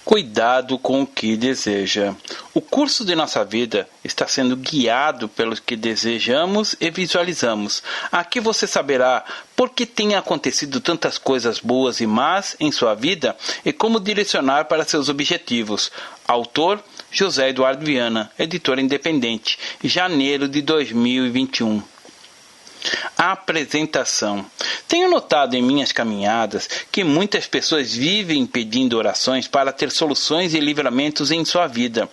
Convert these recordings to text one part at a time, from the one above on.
Cuidado com o que deseja. O curso de nossa vida está sendo guiado pelo que desejamos e visualizamos. Aqui você saberá por que tem acontecido tantas coisas boas e más em sua vida e como direcionar para seus objetivos. Autor José Eduardo Viana, editor independente, janeiro de 2021. Apresentação. Tenho notado em minhas caminhadas que muitas pessoas vivem pedindo orações para ter soluções e livramentos em sua vida.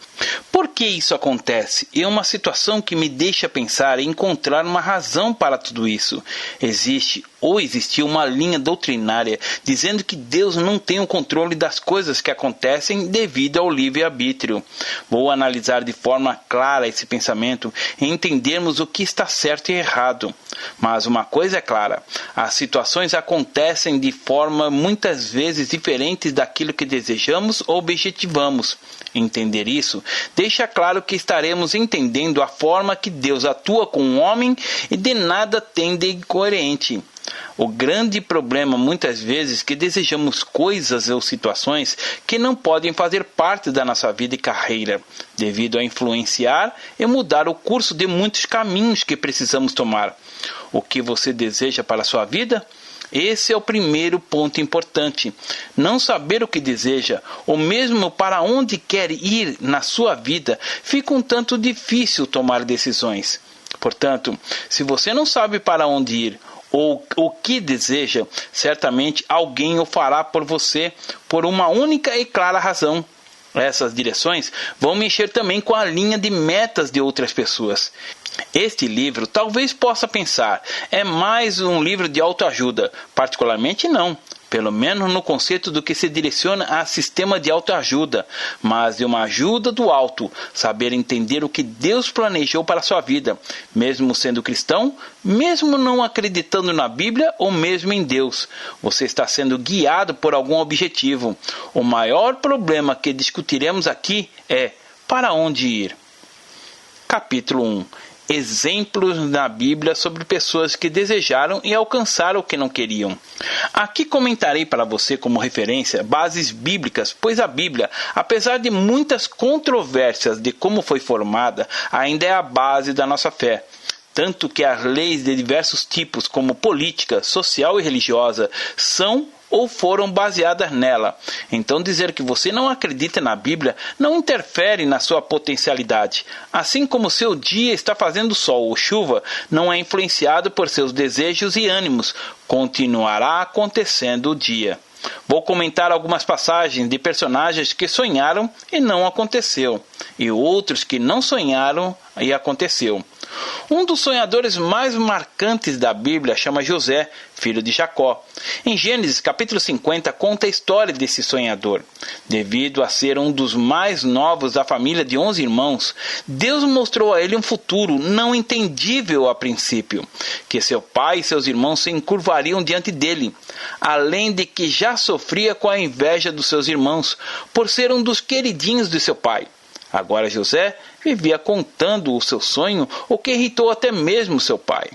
Por que isso acontece? É uma situação que me deixa pensar e encontrar uma razão para tudo isso. Existiu uma linha doutrinária dizendo que Deus não tem o controle das coisas que acontecem devido ao livre-arbítrio. Vou analisar de forma clara esse pensamento e entendermos o que está certo e errado. Mas uma coisa é clara, as situações acontecem de forma muitas vezes diferentes daquilo que desejamos ou objetivamos. Entender isso deixa claro que estaremos entendendo a forma que Deus atua com o homem e de nada tem de incoerente. O grande problema muitas vezes é que desejamos coisas ou situações que não podem fazer parte da nossa vida e carreira, devido a influenciar e mudar o curso de muitos caminhos que precisamos tomar. O que você deseja para a sua vida? Esse é o primeiro ponto importante. Não saber o que deseja, ou mesmo para onde quer ir na sua vida, fica um tanto difícil tomar decisões. Portanto, se você não sabe para onde ir, ou o que deseja, certamente alguém o fará por você por uma única e clara razão. Essas direções vão mexer também com a linha de metas de outras pessoas. Este livro, talvez possa pensar, é mais um livro de autoajuda. Particularmente não, pelo menos no conceito do que se direciona a sistema de autoajuda, mas de uma ajuda do alto, saber entender o que Deus planejou para a sua vida, mesmo sendo cristão, mesmo não acreditando na Bíblia ou mesmo em Deus. Você está sendo guiado por algum objetivo. O maior problema que discutiremos aqui é para onde ir. Capítulo 1. Exemplos na Bíblia sobre pessoas que desejaram e alcançaram o que não queriam. Aqui comentarei para você como referência bases bíblicas, pois a Bíblia, apesar de muitas controvérsias de como foi formada, ainda é a base da nossa fé. Tanto que as leis de diversos tipos, como política, social e religiosa, são ou foram baseadas nela. Então dizer que você não acredita na Bíblia não interfere na sua potencialidade. Assim como seu dia está fazendo sol ou chuva, não é influenciado por seus desejos e ânimos. Continuará acontecendo o dia. Vou comentar algumas passagens de personagens que sonharam e não aconteceu, e outros que não sonharam e aconteceu. Um dos sonhadores mais marcantes da Bíblia chama José, filho de Jacó. Em Gênesis capítulo 50 conta a história desse sonhador. Devido a ser um dos mais novos da família de 11 irmãos, Deus mostrou a ele um futuro não entendível a princípio, que seu pai e seus irmãos se encurvariam diante dele, além de que já sofria com a inveja dos seus irmãos, por ser um dos queridinhos de seu pai. Agora José vivia contando o seu sonho, o que irritou até mesmo seu pai.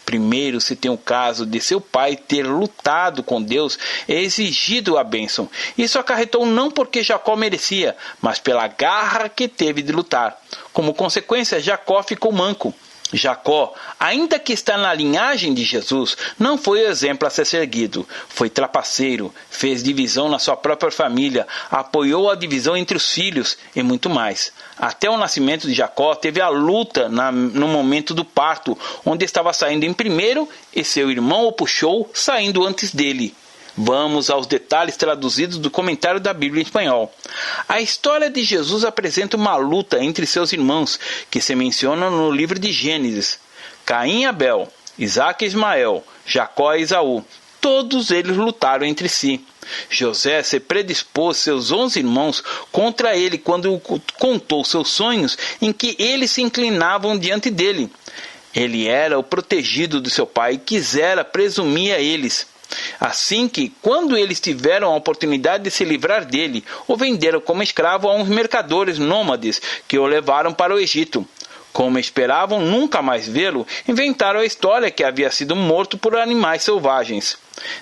Primeiro se tem o caso de seu pai ter lutado com Deus e exigido a bênção. Isso acarretou não porque Jacó merecia, mas pela garra que teve de lutar. Como consequência, Jacó ficou manco. Jacó, ainda que está na linhagem de Jesus, não foi o exemplo a ser seguido. Foi trapaceiro, fez divisão na sua própria família, apoiou a divisão entre os filhos e muito mais. Até o nascimento de Jacó teve a luta no momento do parto, onde estava saindo em primeiro e seu irmão o puxou saindo antes dele. Vamos aos detalhes traduzidos do comentário da Bíblia em espanhol. A história de Jesus apresenta uma luta entre seus irmãos, que se menciona no livro de Gênesis. Caim e Abel, Isaac e Ismael, Jacó e Esaú, todos eles lutaram entre si. José se predispôs seus 11 irmãos contra ele quando contou seus sonhos em que eles se inclinavam diante dele. Ele era o protegido de seu pai e quisera presumir a eles. Assim que, quando eles tiveram a oportunidade de se livrar dele, o venderam como escravo a uns mercadores nômades que o levaram para o Egito. Como esperavam nunca mais vê-lo, inventaram a história que havia sido morto por animais selvagens.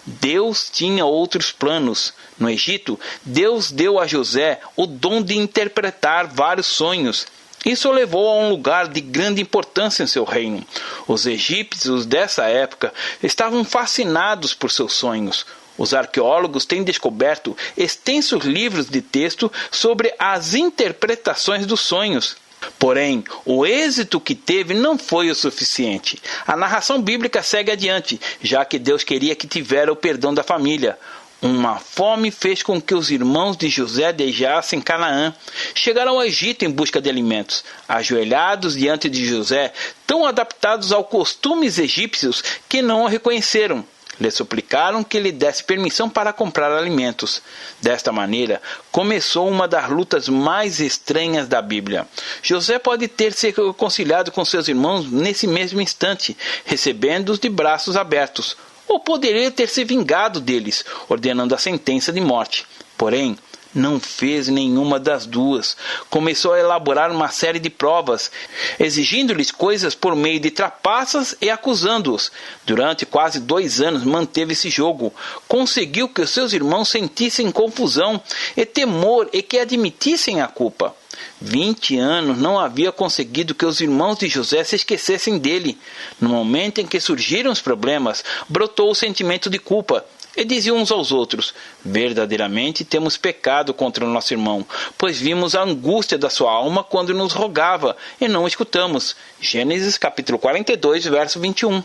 Deus tinha outros planos. No Egito, Deus deu a José o dom de interpretar vários sonhos. Isso o levou a um lugar de grande importância em seu reino. Os egípcios dessa época estavam fascinados por seus sonhos. Os arqueólogos têm descoberto extensos livros de texto sobre as interpretações dos sonhos. Porém, o êxito que teve não foi o suficiente. A narração bíblica segue adiante, já que Deus queria que tivera o perdão da família. Uma fome fez com que os irmãos de José deixassem Canaã. Chegaram ao Egito em busca de alimentos. Ajoelhados diante de José, tão adaptados aos costumes egípcios que não o reconheceram. Lhe suplicaram que lhe desse permissão para comprar alimentos. Desta maneira, começou uma das lutas mais estranhas da Bíblia. José pode ter se reconciliado com seus irmãos nesse mesmo instante, recebendo-os de braços abertos, ou poderia ter se vingado deles, ordenando a sentença de morte. Porém, não fez nenhuma das duas. Começou a elaborar uma série de provas, exigindo-lhes coisas por meio de trapaças e acusando-os. Durante quase 2 anos manteve esse jogo. Conseguiu que os seus irmãos sentissem confusão e temor e que admitissem a culpa. 20 anos não havia conseguido que os irmãos de José se esquecessem dele. No momento em que surgiram os problemas, brotou o sentimento de culpa. E diziam uns aos outros: verdadeiramente temos pecado contra o nosso irmão, pois vimos a angústia da sua alma quando nos rogava, e não escutamos. Gênesis capítulo 42, verso 21.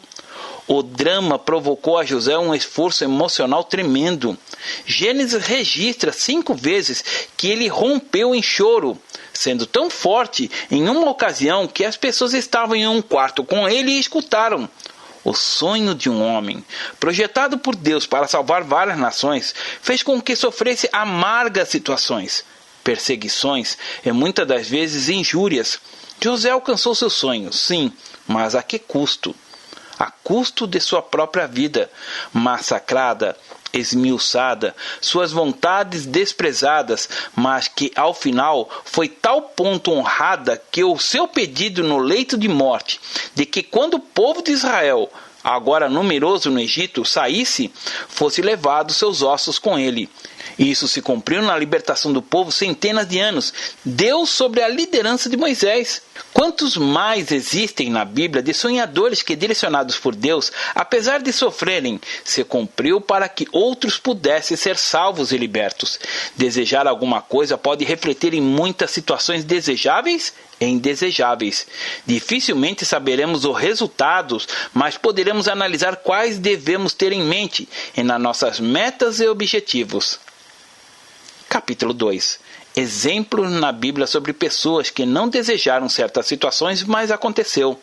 O drama provocou a José um esforço emocional tremendo. Gênesis registra 5 vezes que ele rompeu em choro, sendo tão forte em uma ocasião que as pessoas estavam em um quarto com ele e escutaram. O sonho de um homem, projetado por Deus para salvar várias nações, fez com que sofresse amargas situações, perseguições e muitas das vezes injúrias. José alcançou seu sonho, sim, mas a que custo? A custo de sua própria vida, massacrada, esmiuçada, suas vontades desprezadas, mas que ao final foi tal ponto honrada que o seu pedido no leito de morte, de que quando o povo de Israel, agora numeroso no Egito, saísse, fosse levado seus ossos com ele. Isso se cumpriu na libertação do povo centenas de anos. Deus sobre a liderança de Moisés. Quantos mais existem na Bíblia de sonhadores que, direcionados por Deus, apesar de sofrerem, se cumpriu para que outros pudessem ser salvos e libertos. Desejar alguma coisa pode refletir em muitas situações desejáveis e indesejáveis. Dificilmente saberemos os resultados, mas poderemos analisar quais devemos ter em mente e nas nossas metas e objetivos. Capítulo 2. Exemplos na Bíblia sobre pessoas que não desejaram certas situações, mas aconteceu.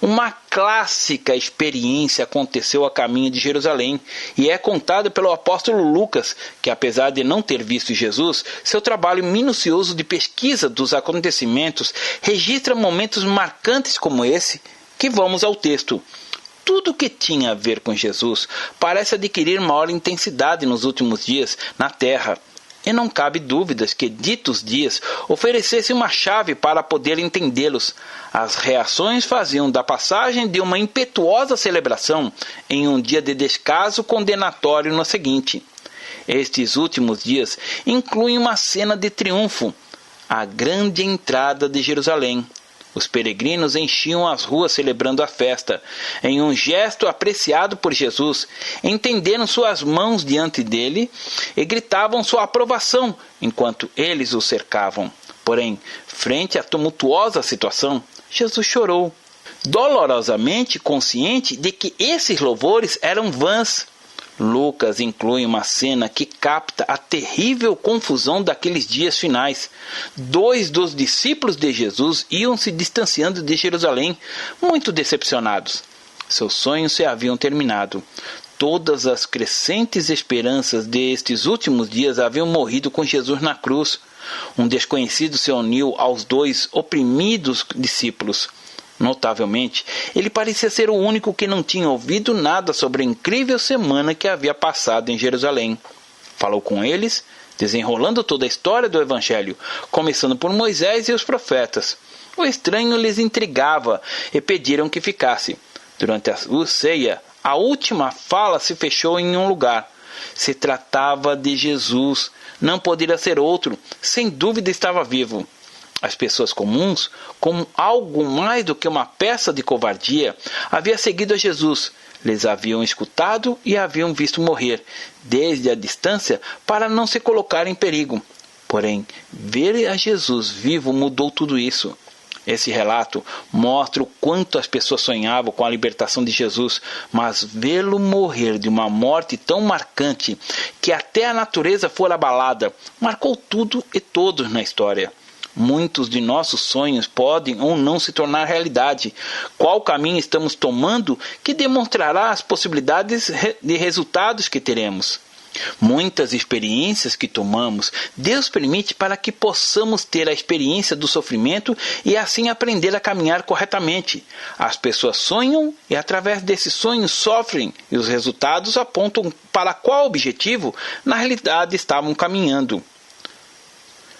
Uma clássica experiência aconteceu a caminho de Jerusalém e é contada pelo apóstolo Lucas, que apesar de não ter visto Jesus, seu trabalho minucioso de pesquisa dos acontecimentos registra momentos marcantes como esse, que vamos ao texto. Tudo que tinha a ver com Jesus parece adquirir maior intensidade nos últimos dias na terra. E não cabe dúvidas que ditos dias oferecessem uma chave para poder entendê-los. As reações faziam da passagem de uma impetuosa celebração em um dia de descaso condenatório no seguinte. Estes últimos dias incluem uma cena de triunfo, a grande entrada de Jerusalém. Os peregrinos enchiam as ruas celebrando a festa. Em um gesto apreciado por Jesus, estenderam suas mãos diante dele e gritavam sua aprovação enquanto eles o cercavam. Porém, frente à tumultuosa situação, Jesus chorou, dolorosamente consciente de que esses louvores eram vãs. Lucas inclui uma cena que capta a terrível confusão daqueles dias finais. 2 dos discípulos de Jesus iam se distanciando de Jerusalém, muito decepcionados. Seus sonhos se haviam terminado. Todas as crescentes esperanças destes últimos dias haviam morrido com Jesus na cruz. Um desconhecido se uniu aos 2 oprimidos discípulos. Notavelmente, ele parecia ser o único que não tinha ouvido nada sobre a incrível semana que havia passado em Jerusalém. Falou com eles, desenrolando toda a história do Evangelho, começando por Moisés e os profetas. O estranho lhes intrigava e pediram que ficasse. Durante a ceia, a última fala se fechou em um lugar. Se tratava de Jesus. Não poderia ser outro. Sem dúvida estava vivo. As pessoas comuns, como algo mais do que uma peça de covardia, haviam seguido a Jesus. Eles haviam escutado e haviam visto morrer, desde a distância, para não se colocar em perigo. Porém, ver a Jesus vivo mudou tudo isso. Esse relato mostra o quanto as pessoas sonhavam com a libertação de Jesus, mas vê-lo morrer de uma morte tão marcante que até a natureza fora abalada, marcou tudo e todos na história. Muitos de nossos sonhos podem ou não se tornar realidade. Qual caminho estamos tomando que demonstrará as possibilidades de resultados que teremos? Muitas experiências que tomamos, Deus permite para que possamos ter a experiência do sofrimento e assim aprender a caminhar corretamente. As pessoas sonham e através desses sonhos sofrem e os resultados apontam para qual objetivo na realidade estavam caminhando.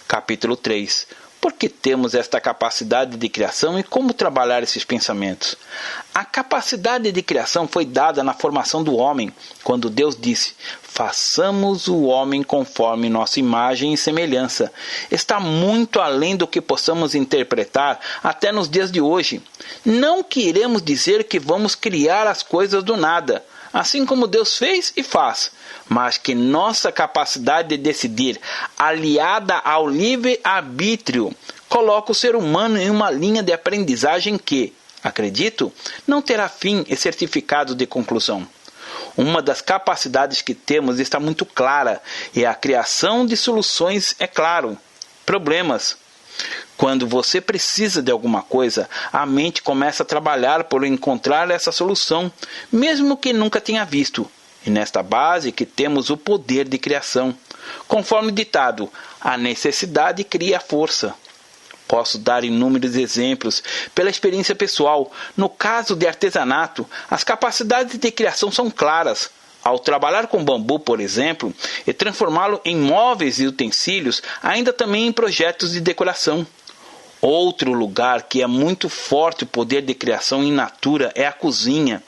Capítulo 3. Por que temos esta capacidade de criação e como trabalhar esses pensamentos? A capacidade de criação foi dada na formação do homem, quando Deus disse: façamos o homem conforme nossa imagem e semelhança. Está muito além do que possamos interpretar até nos dias de hoje. Não queremos dizer que vamos criar as coisas do nada, assim como Deus fez e faz, mas que nossa capacidade de decidir, aliada ao livre-arbítrio, coloca o ser humano em uma linha de aprendizagem que, acredito, não terá fim e certificado de conclusão. Uma das capacidades que temos está muito clara, e a criação de soluções é claro. Problemas. Quando você precisa de alguma coisa, a mente começa a trabalhar por encontrar essa solução, mesmo que nunca tenha visto. E nesta base que temos o poder de criação. Conforme o ditado, a necessidade cria a força. Posso dar inúmeros exemplos pela experiência pessoal. No caso de artesanato, as capacidades de criação são claras. Ao trabalhar com bambu, por exemplo, e transformá-lo em móveis e utensílios, ainda também em projetos de decoração. Outro lugar que é muito forte o poder de criação in natura é a cozinha.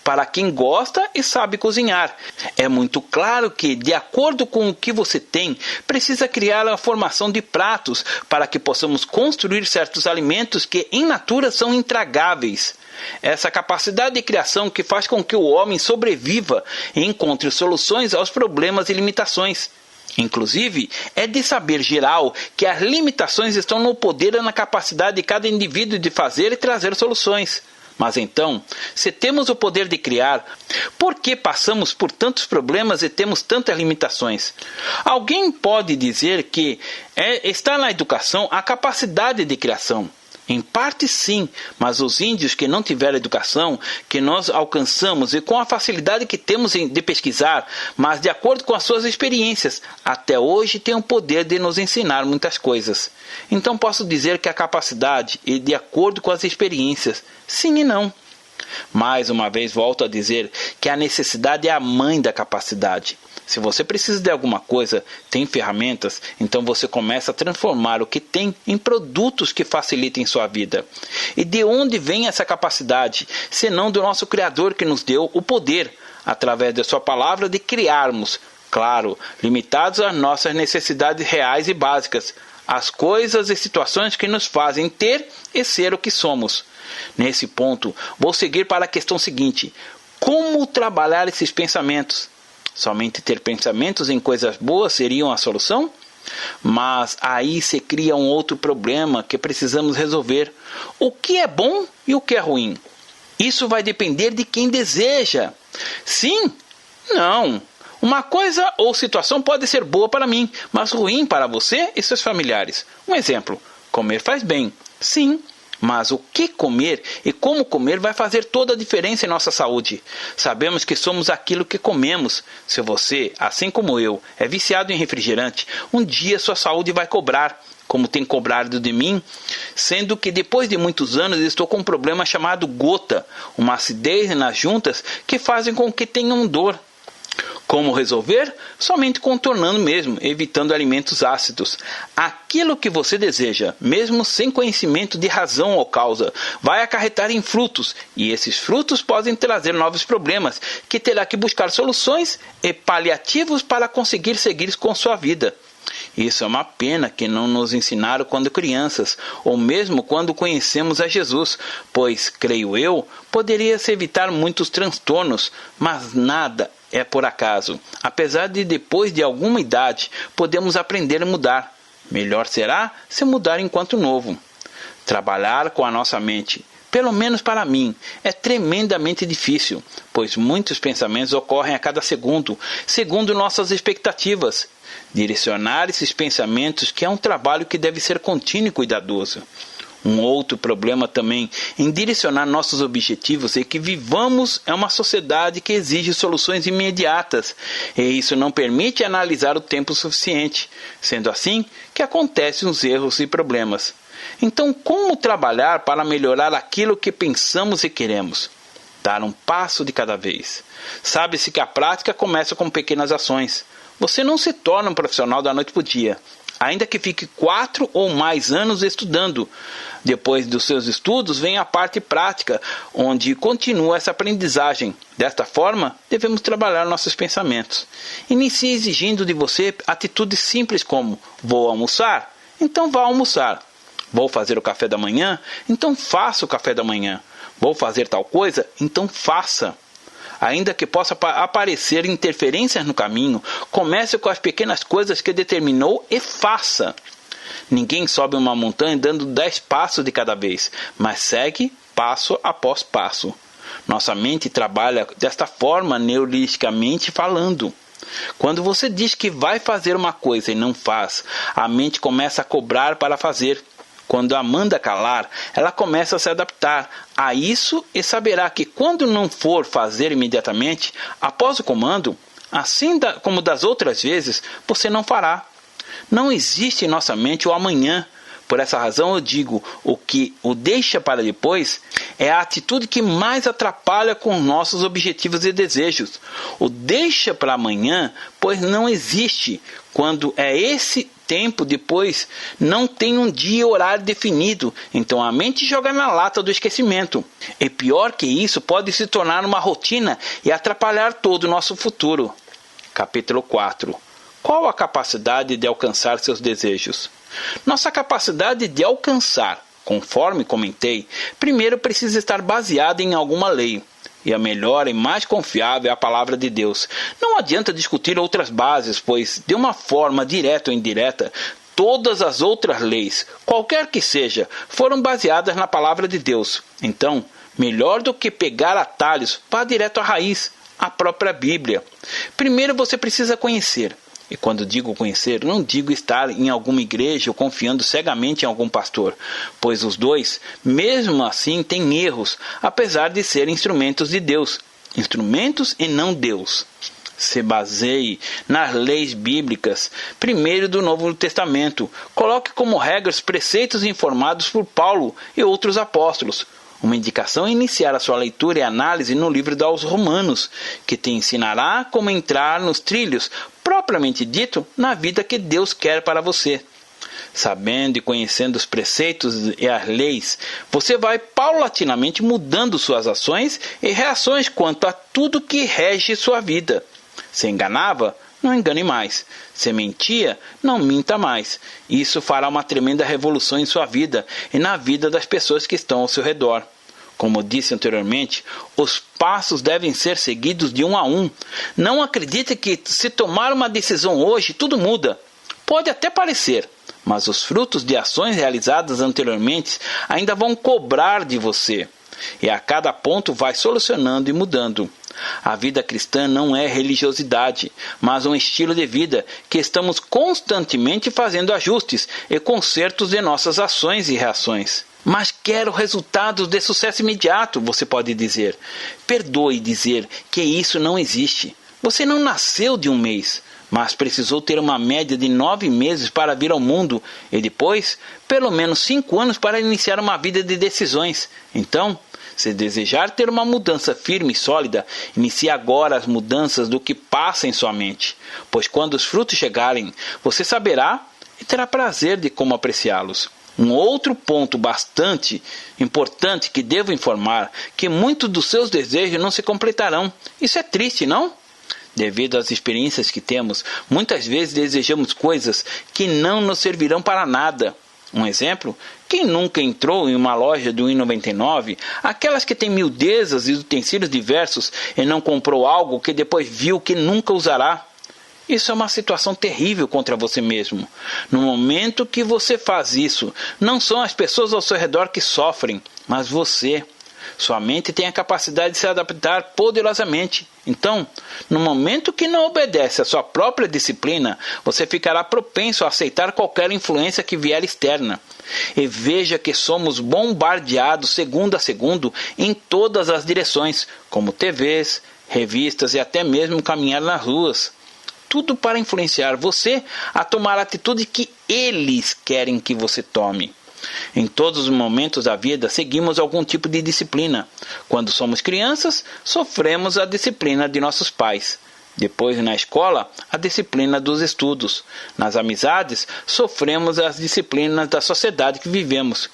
Para quem gosta e sabe cozinhar, é muito claro que, de acordo com o que você tem, precisa criar a formação de pratos para que possamos construir certos alimentos que, in natura, são intragáveis. Essa capacidade de criação que faz com que o homem sobreviva e encontre soluções aos problemas e limitações. Inclusive, é de saber geral que as limitações estão no poder e na capacidade de cada indivíduo de fazer e trazer soluções. Mas então, se temos o poder de criar, por que passamos por tantos problemas e temos tantas limitações? Alguém pode dizer que está na educação a capacidade de criação. Em parte sim, mas os índios que não tiveram educação, que nós alcançamos e com a facilidade que temos de pesquisar, mas de acordo com as suas experiências, até hoje têm o poder de nos ensinar muitas coisas. Então posso dizer que a capacidade é de acordo com as experiências, sim e não. Mais uma vez volto a dizer que a necessidade é a mãe da capacidade. Se você precisa de alguma coisa, tem ferramentas, então você começa a transformar o que tem em produtos que facilitem sua vida. E de onde vem essa capacidade? Senão do nosso Criador que nos deu o poder, através da sua palavra, de criarmos, claro, limitados às nossas necessidades reais e básicas, as coisas e situações que nos fazem ter e ser o que somos. Nesse ponto, vou seguir para a questão seguinte: como trabalhar esses pensamentos? Somente ter pensamentos em coisas boas seriam a solução? Mas aí se cria um outro problema que precisamos resolver. O que é bom e o que é ruim? Isso vai depender de quem deseja. Sim? Não. Uma coisa ou situação pode ser boa para mim, mas ruim para você e seus familiares. Um exemplo: comer faz bem. Sim. Mas o que comer e como comer vai fazer toda a diferença em nossa saúde. Sabemos que somos aquilo que comemos. Se você, assim como eu, é viciado em refrigerante, um dia sua saúde vai cobrar, como tem cobrado de mim, sendo que depois de muitos anos estou com um problema chamado gota, uma acidez nas juntas que fazem com que tenham dor. Como resolver? Somente contornando mesmo, evitando alimentos ácidos. Aquilo que você deseja, mesmo sem conhecimento de razão ou causa, vai acarretar em frutos, e esses frutos podem trazer novos problemas, que terá que buscar soluções e paliativos para conseguir seguir com sua vida. Isso é uma pena que não nos ensinaram quando crianças, ou mesmo quando conhecemos a Jesus, pois, creio eu, poderia-se evitar muitos transtornos, mas nada é por acaso. Apesar de depois de alguma idade, podemos aprender a mudar. Melhor será se mudar enquanto novo. Trabalhar com a nossa mente, pelo menos para mim, é tremendamente difícil, pois muitos pensamentos ocorrem a cada segundo, segundo nossas expectativas. Direcionar esses pensamentos que é um trabalho que deve ser contínuo e cuidadoso. Um outro problema também em direcionar nossos objetivos é que vivamos em uma sociedade que exige soluções imediatas, e isso não permite analisar o tempo suficiente, sendo assim que acontecem os erros e problemas. Então, como trabalhar para melhorar aquilo que pensamos e queremos? Dar um passo de cada vez. Sabe-se que a prática começa com pequenas ações. Você não se torna um profissional da noite para o dia, ainda que fique 4 ou mais anos estudando. Depois dos seus estudos vem a parte prática, onde continua essa aprendizagem. Desta forma, devemos trabalhar nossos pensamentos. Inicie exigindo de você atitudes simples como: vou almoçar? Então vá almoçar. Vou fazer o café da manhã? Então faça o café da manhã. Vou fazer tal coisa? Então faça. Ainda que possa aparecer interferências no caminho, comece com as pequenas coisas que determinou e faça. Ninguém sobe uma montanha dando 10 passos de cada vez, mas segue passo após passo. Nossa mente trabalha desta forma, neurolisticamente falando. Quando você diz que vai fazer uma coisa e não faz, a mente começa a cobrar para fazer. Quando a manda calar, ela começa a se adaptar a isso e saberá que quando não for fazer imediatamente, após o comando, assim como das outras vezes, você não fará. Não existe em nossa mente o amanhã. Por essa razão eu digo, o que o deixa para depois é a atitude que mais atrapalha com nossos objetivos e desejos. O deixa para amanhã, pois não existe. Quando é esse tempo depois, não tem um dia e horário definido, então a mente joga na lata do esquecimento. E pior que isso, pode se tornar uma rotina e atrapalhar todo o nosso futuro. Capítulo 4. Qual a capacidade de alcançar seus desejos? Nossa capacidade de alcançar, conforme comentei, primeiro precisa estar baseada em alguma lei. E a melhor e mais confiável é a palavra de Deus. Não adianta discutir outras bases, pois, de uma forma direta ou indireta, todas as outras leis, qualquer que seja, foram baseadas na palavra de Deus. Então, melhor do que pegar atalhos, vá direto à raiz, a própria Bíblia. Primeiro você precisa conhecer. E quando digo conhecer, não digo estar em alguma igreja ou confiando cegamente em algum pastor, pois os dois, mesmo assim, têm erros, apesar de serem instrumentos de Deus. Instrumentos e não Deus. Se baseie nas leis bíblicas, primeiro do Novo Testamento. Coloque como regras preceitos informados por Paulo e outros apóstolos. Uma indicação é iniciar a sua leitura e análise no livro aos Romanos, que te ensinará como entrar nos trilhos, propriamente dito, na vida que Deus quer para você. Sabendo e conhecendo os preceitos e as leis, você vai paulatinamente mudando suas ações e reações quanto a tudo que rege sua vida. Se enganava, não engane mais. Se mentia, não minta mais. Isso fará uma tremenda revolução em sua vida e na vida das pessoas que estão ao seu redor. Como disse anteriormente, os passos devem ser seguidos de um a um. Não acredite que se tomar uma decisão hoje, tudo muda. Pode até parecer, mas os frutos de ações realizadas anteriormente ainda vão cobrar de você. E a cada ponto vai solucionando e mudando. A vida cristã não é religiosidade, mas um estilo de vida que estamos constantemente fazendo ajustes e consertos de nossas ações e reações. Mas quero resultados de sucesso imediato, você pode dizer. Perdoe dizer que isso não existe. Você não nasceu de um mês, mas precisou ter uma média de 9 meses para vir ao mundo e depois, pelo menos 5 anos para iniciar uma vida de decisões. Então, Se desejar ter uma mudança firme e sólida, inicie agora as mudanças do que passa em sua mente, pois quando os frutos chegarem, você saberá e terá prazer de como apreciá-los. Um outro ponto bastante importante que devo informar, que muitos dos seus desejos não se completarão. Isso é triste, não? Devido às experiências que temos, muitas vezes desejamos coisas que não nos servirão para nada. Um exemplo? Quem nunca entrou em uma loja do R$1,99, aquelas que têm miudezas e utensílios diversos, e não comprou algo que depois viu que nunca usará? Isso é uma situação terrível contra você mesmo. No momento que você faz isso, não são as pessoas ao seu redor que sofrem, mas você. Sua mente tem a capacidade de se adaptar poderosamente. Então, no momento que não obedece à sua própria disciplina, você ficará propenso a aceitar qualquer influência que vier externa. E veja que somos bombardeados segundo a segundo em todas as direções, como TVs, revistas e até mesmo caminhar nas ruas. Tudo para influenciar você a tomar a atitude que eles querem que você tome. Em todos os momentos da vida, seguimos algum tipo de disciplina. Quando somos crianças, sofremos a disciplina de nossos pais. Depois, na escola, a disciplina dos estudos. Nas amizades, sofremos as disciplinas da sociedade que vivemos.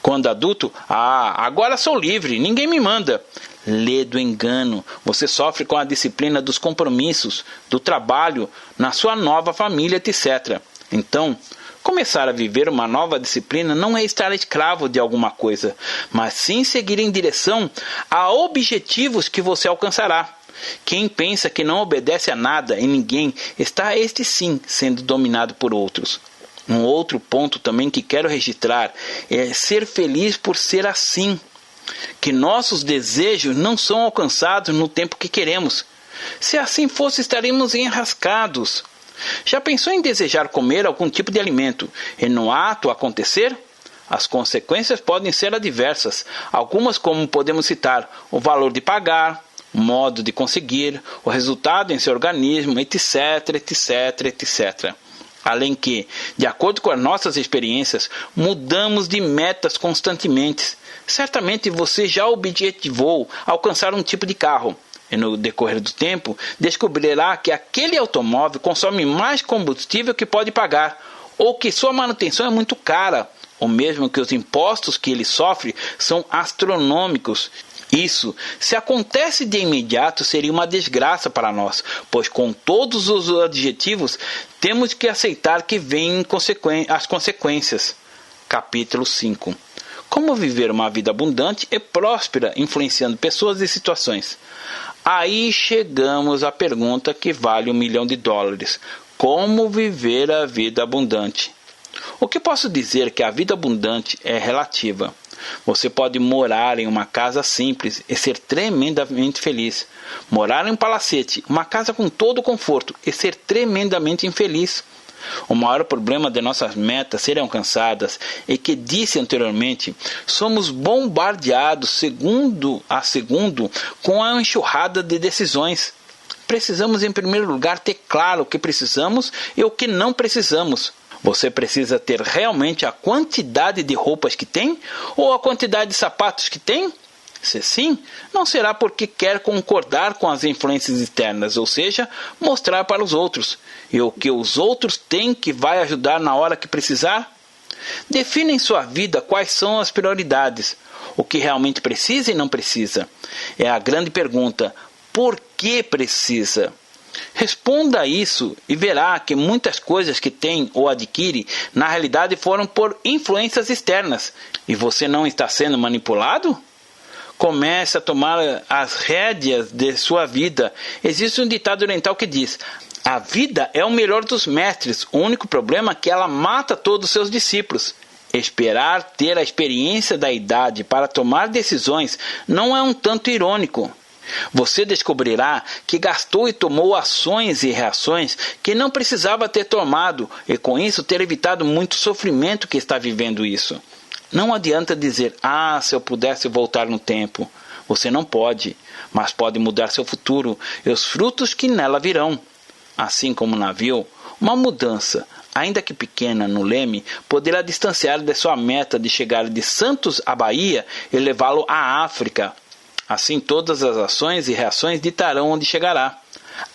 Quando adulto, agora sou livre, ninguém me manda. Lê do engano. Você sofre com a disciplina dos compromissos, do trabalho, na sua nova família, etc. Então, começar a viver uma nova disciplina não é estar escravo de alguma coisa, mas sim seguir em direção a objetivos que você alcançará. Quem pensa que não obedece a nada e ninguém, está este sim sendo dominado por outros. Um outro ponto também que quero registrar é ser feliz por ser assim. Que nossos desejos não são alcançados no tempo que queremos. Se assim fosse, estaríamos enrascados. Já pensou em desejar comer algum tipo de alimento e no ato acontecer? As consequências podem ser adversas. Algumas, como podemos citar, o valor de pagar, o modo de conseguir, o resultado em seu organismo, etc, etc, etc. Além que, de acordo com as nossas experiências, mudamos de metas constantemente. Certamente você já objetivou alcançar um tipo de carro. E no decorrer do tempo, descobrirá que aquele automóvel consome mais combustível que pode pagar, ou que sua manutenção é muito cara, ou mesmo que os impostos que ele sofre são astronômicos. Isso, se acontece de imediato, seria uma desgraça para nós, pois com todos os adjetivos, temos que aceitar que vêm as consequências. Capítulo 5. Como viver uma vida abundante e próspera, influenciando pessoas e situações. Aí chegamos à pergunta que vale $1 milhão. Como viver a vida abundante? O que posso dizer é que a vida abundante é relativa. Você pode morar em uma casa simples e ser tremendamente feliz. Morar em um palacete, uma casa com todo o conforto, e ser tremendamente infeliz. O maior problema de nossas metas serem alcançadas é que, disse anteriormente, somos bombardeados segundo a segundo com a enxurrada de decisões. Precisamos, em primeiro lugar, ter claro o que precisamos e o que não precisamos. Você precisa ter realmente a quantidade de roupas que tem ou a quantidade de sapatos que tem? Se sim, não será porque quer concordar com as influências externas, ou seja, mostrar para os outros. E o que os outros têm que vai ajudar na hora que precisar? Defina em sua vida quais são as prioridades, o que realmente precisa e não precisa. É a grande pergunta: por que precisa? Responda a isso e verá que muitas coisas que tem ou adquire, na realidade foram por influências externas. E você não está sendo manipulado? Comece a tomar as rédeas de sua vida. Existe um ditado oriental que diz: a vida é o melhor dos mestres, o único problema é que ela mata todos os seus discípulos. Esperar ter a experiência da idade para tomar decisões não é um tanto irônico. Você descobrirá que gastou e tomou ações e reações que não precisava ter tomado e com isso ter evitado muito sofrimento que está vivendo isso. Não adianta dizer: se eu pudesse voltar no tempo. Você não pode, mas pode mudar seu futuro e os frutos que nela virão. Assim como o navio, Uma mudança, ainda que pequena, no leme, poderá distanciar de sua meta de chegar de Santos à Bahia e levá-lo à África. Assim, todas as ações e reações ditarão onde chegará.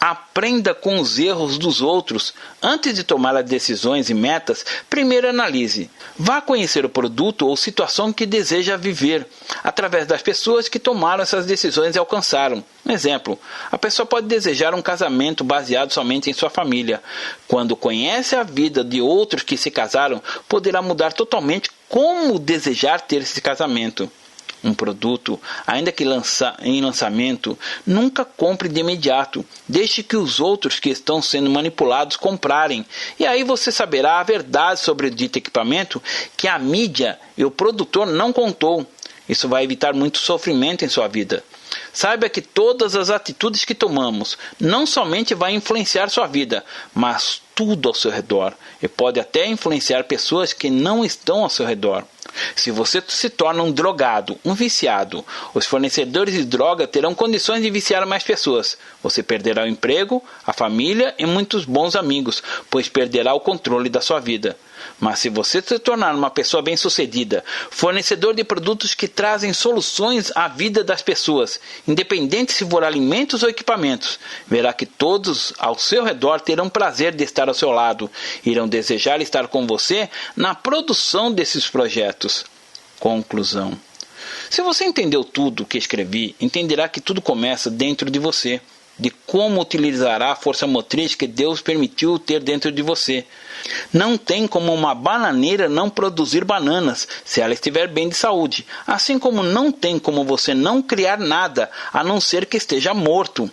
Aprenda com os erros dos outros. Antes de tomar as decisões e metas, primeiro analise. Vá conhecer o produto ou situação que deseja viver, através das pessoas que tomaram essas decisões e alcançaram. Um exemplo, a pessoa pode desejar um casamento baseado somente em sua família. Quando conhece a vida de outros que se casaram, poderá mudar totalmente como desejar ter esse casamento. Um produto, ainda que em lançamento, nunca compre de imediato. Deixe que os outros que estão sendo manipulados comprarem. E aí você saberá a verdade sobre o dito equipamento que a mídia e o produtor não contou. Isso vai evitar muito sofrimento em sua vida. Saiba que todas as atitudes que tomamos não somente vai influenciar sua vida, mas tudo ao seu redor. E pode até influenciar pessoas que não estão ao seu redor. Se você se torna um drogado, um viciado, os fornecedores de droga terão condições de viciar mais pessoas. Você perderá o emprego, a família e muitos bons amigos, pois perderá o controle da sua vida. Mas se você se tornar uma pessoa bem-sucedida, fornecedor de produtos que trazem soluções à vida das pessoas, independente se for alimentos ou equipamentos, verá que todos ao seu redor terão prazer de estar ao seu lado, irão desejar estar com você na produção desses projetos. Conclusão. Se você entendeu tudo o que escrevi, entenderá que tudo começa dentro de você, de como utilizará a força motriz que Deus permitiu ter dentro de você. Não tem como uma bananeira não produzir bananas, se ela estiver bem de saúde, assim como não tem como você não criar nada, a não ser que esteja morto.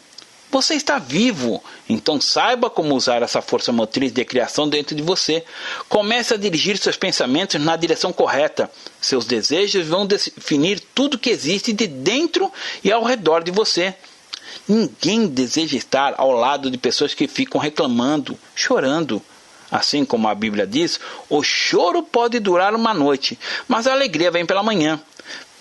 Você está vivo, então saiba como usar essa força motriz de criação dentro de você. Comece a dirigir seus pensamentos na direção correta. Seus desejos vão definir tudo que existe de dentro e ao redor de você. Ninguém deseja estar ao lado de pessoas que ficam reclamando, chorando. Assim como a Bíblia diz, o choro pode durar uma noite, mas a alegria vem pela manhã.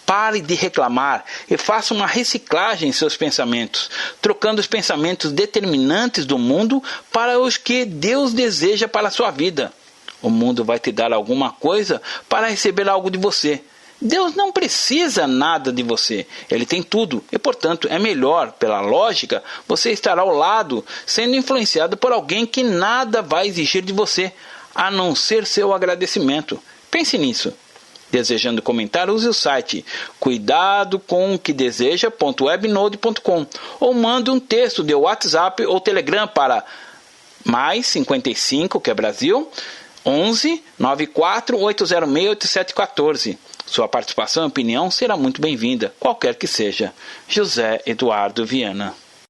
Pare de reclamar e faça uma reciclagem em seus pensamentos, trocando os pensamentos determinantes do mundo para os que Deus deseja para a sua vida. O mundo vai te dar alguma coisa para receber algo de você. Deus não precisa nada de você, Ele tem tudo e, portanto, é melhor, pela lógica, você estar ao lado, sendo influenciado por alguém que nada vai exigir de você, a não ser seu agradecimento. Pense nisso. Desejando comentar, use o site cuidadocomquedeseja.webnode.com ou mande um texto de WhatsApp ou Telegram para mais 55, que é Brasil, 11 94 806 8714. Sua participação e opinião será muito bem-vinda, qualquer que seja. José Eduardo Viana.